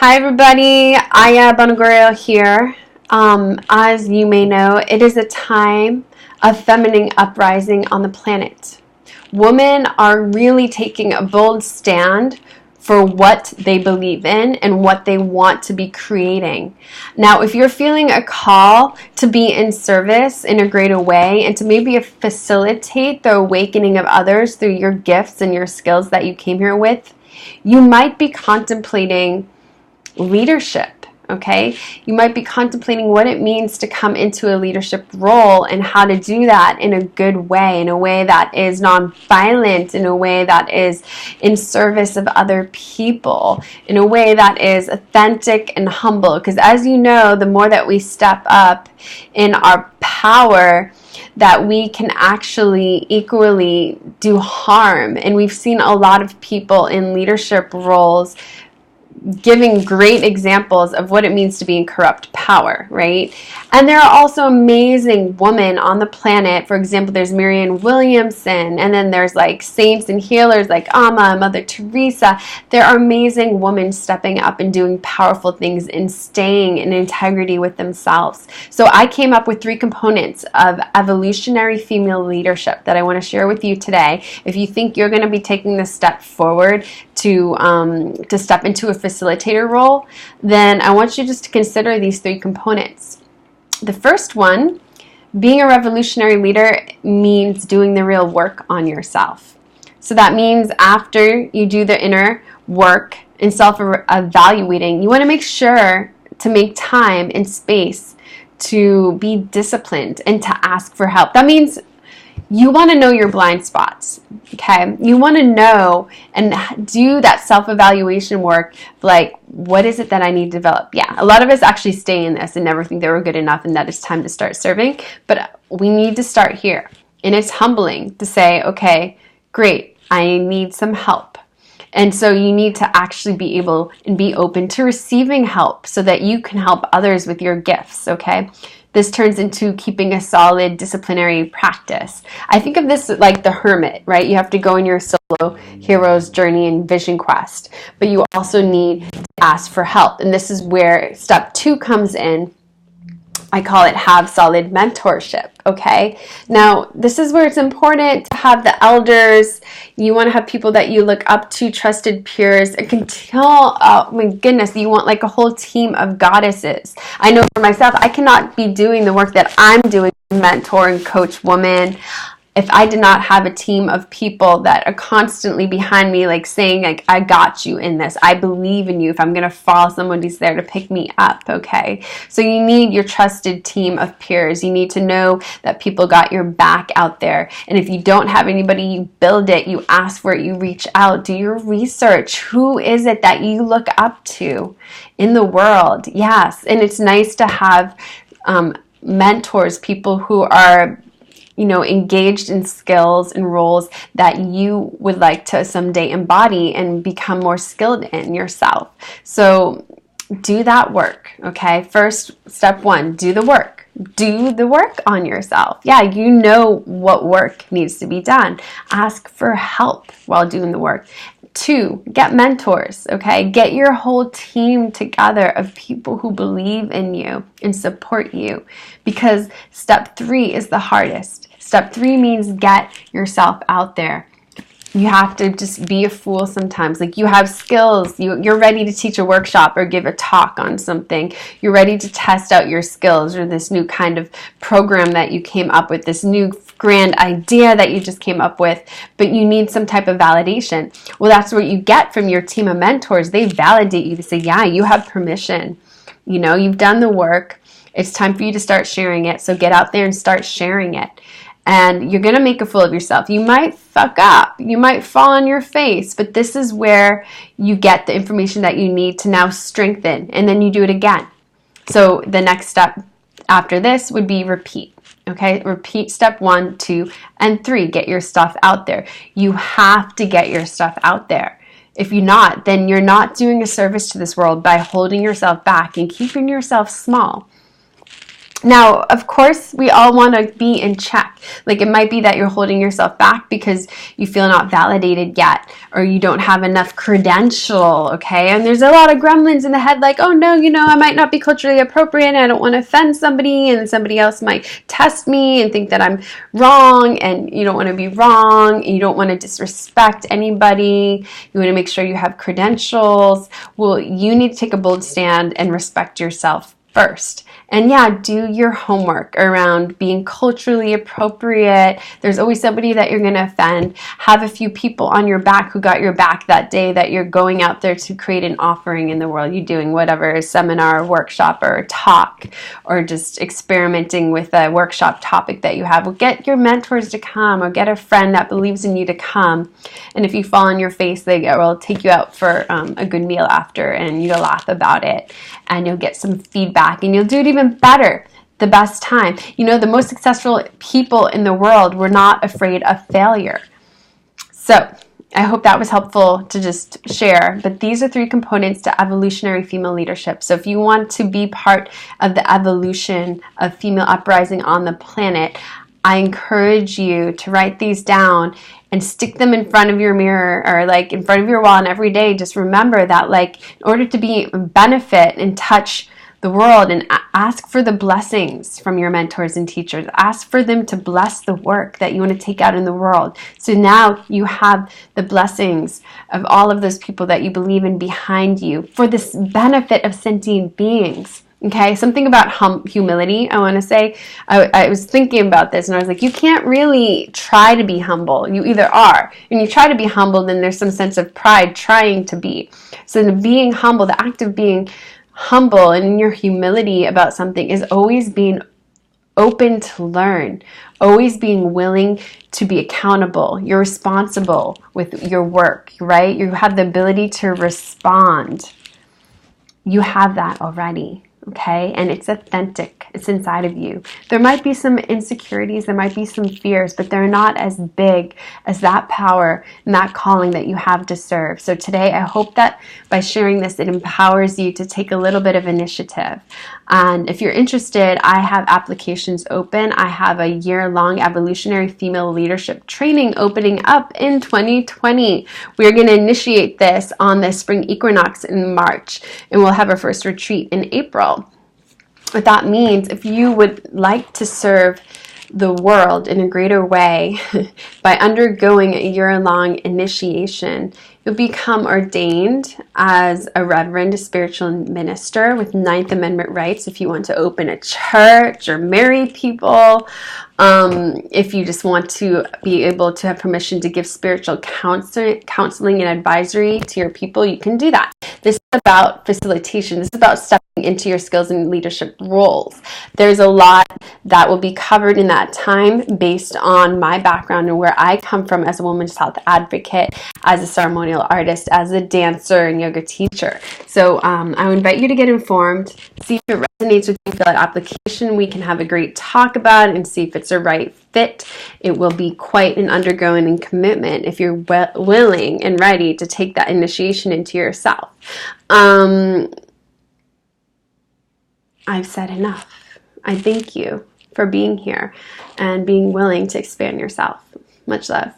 Hi everybody, Aya Bonagoreo here. As you may know, it is a time of feminine uprising on the planet. Women are really taking a bold stand for what they believe in and what they want to be creating. Now, if you're feeling a call to be in service in a greater way and to maybe facilitate the awakening of others through your gifts and your skills that you came here with, you might be contemplating leadership. Okay, you might be contemplating what it means to come into a leadership role and how to do that in a good way, in a way that is non-violent, in a way that is in service of other people, in a way that is authentic and humble. Because as you know, the more that we step up in our power, that we can actually equally do harm. And we've seen a lot of people in leadership roles giving great examples of what it means to be in corrupt power, right? And there are also amazing women on the planet. For example, there's Marianne Williamson, and then there's like saints and healers like Amma, Mother Teresa. There are amazing women stepping up and doing powerful things and staying in integrity with themselves. So I came up with 3 components of evolutionary female leadership that I want to share with you today. If you think you're going to be taking this step forward to step into a facilitator role, then I want you just to consider these 3 components. The first one, being a revolutionary leader, means doing the real work on yourself. So that means after you do the inner work and self-evaluating, you want to make sure to make time and space to be disciplined and to ask for help. That means you want to know your blind spots, okay? You want to know and do that self-evaluation work, like, what is it that I need to develop? Yeah, a lot of us actually stay in this and never think they were good enough and that it's time to start serving, but we need to start here. And it's humbling to say, okay, great, I need some help. And so you need to actually be able and be open to receiving help so that you can help others with your gifts, okay? This turns into keeping a solid disciplinary practice. I think of this like the Hermit, right? You have to go in your solo hero's journey and vision quest, but you also need to ask for help. And this is where step 2 comes in. I call it have solid mentorship, okay? Now, this is where it's important to have the elders. You want to have people that you look up to, trusted peers. It can tell, oh my goodness, you want like a whole team of goddesses. I know for myself, I cannot be doing the work that I'm doing, mentor and coach women, if I did not have a team of people that are constantly behind me, like saying, like, I got you in this. I believe in you. If I'm going to fall, somebody's there to pick me up, okay? So you need your trusted team of peers. You need to know that people got your back out there. And if you don't have anybody, you build it, you ask for it, you reach out, do your research. Who is it that you look up to in the world? Yes, and it's nice to have mentors, people who are engaged in skills and roles that you would like to someday embody and become more skilled in yourself. So do that work, okay? First, step 1, do the work. Do the work on yourself. Yeah, you know what work needs to be done. Ask for help while doing the work. 2, get mentors, okay? Get your whole team together of people who believe in you and support you, because step 3 is the hardest. Step 3 means get yourself out there. You have to just be a fool sometimes. Like, you have skills. You're ready to teach a workshop or give a talk on something. You're ready to test out your skills or this new kind of program that you came up with, this new grand idea that you just came up with, but you need some type of validation. Well, that's what you get from your team of mentors. They validate you to say, yeah, you have permission. You've done the work. It's time for you to start sharing it. So get out there and start sharing it. And you're going to make a fool of yourself. You might fuck up. You might fall on your face. But this is where you get the information that you need to now strengthen. And then you do it again. So the next step after this would be repeat. Okay? Repeat step 1, 2, and 3. Get your stuff out there. You have to get your stuff out there. If you're not, then you're not doing a service to this world by holding yourself back and keeping yourself small. Now, of course, we all want to be in check. Like, it might be that you're holding yourself back because you feel not validated yet, or you don't have enough credential, okay? And there's a lot of gremlins in the head like, oh no, I might not be culturally appropriate, and I don't want to offend somebody, and somebody else might test me and think that I'm wrong, and you don't want to be wrong, you don't want to disrespect anybody, you want to make sure you have credentials. Well, you need to take a bold stand and respect yourself first. And yeah, do your homework around being culturally appropriate. There's always somebody that you're going to offend. Have a few people on your back who got your back that day that you're going out there to create an offering in the world. You're doing whatever, seminar, workshop, or talk, or just experimenting with a workshop topic that you have. Well, get your mentors to come, or get a friend that believes in you to come. And if you fall on your face, they will take you out for a good meal after, and you'll laugh about it, and you'll get some feedback, and you'll do it even better the best time. The most successful people in the world were not afraid of failure. So I hope that was helpful to just share. But these are 3 components to evolutionary female leadership. So if you want to be part of the evolution of female uprising on the planet, I encourage you to write these down and stick them in front of your mirror, or like in front of your wall, and every day just remember that, like, in order to be benefit and touch the world, and ask for the blessings from your mentors and teachers. Ask for them to bless the work that you want to take out in the world. So now you have the blessings of all of those people that you believe in behind you for this benefit of sentient beings. Okay, something about humility, I want to say. I was thinking about this, and I was like, you can't really try to be humble. You either are, and you try to be humble, then there's some sense of pride trying to be. So the being humble, the act of being humble and in your humility about something, is always being open to learn, always being willing to be accountable. You're responsible with your work, right? You have the ability to respond. You have that already. Okay, and it's authentic. It's inside of you. There might be some insecurities, there might be some fears, but they're not as big as that power and that calling that you have to serve. So today, I hope that by sharing this, it empowers you to take a little bit of initiative. And if you're interested, I have applications open. I have a year-long evolutionary female leadership training opening up in 2020. We're going to initiate this on the spring equinox in March, and we'll have our first retreat in April. What that means, if you would like to serve the world in a greater way by undergoing a year-long initiation, you'll become ordained as a reverend, a spiritual minister with Ninth Amendment rights if you want to open a church or marry people. If you just want to be able to have permission to give spiritual counseling and advisory to your people, you can do that. This is about facilitation. This is about stepping into your skills and leadership roles. There's a lot that will be covered in that time based on my background and where I come from as a women's health advocate, as a ceremonial artist, as a dancer and yoga teacher. So I would invite you to get informed, see if it resonates with you, fill out application. We can have a great talk about it and see if it's a right fit. It will be quite an undergoing and commitment if you're willing and ready to take that initiation into yourself. I've said enough. I thank you for being here and being willing to expand yourself. Much love.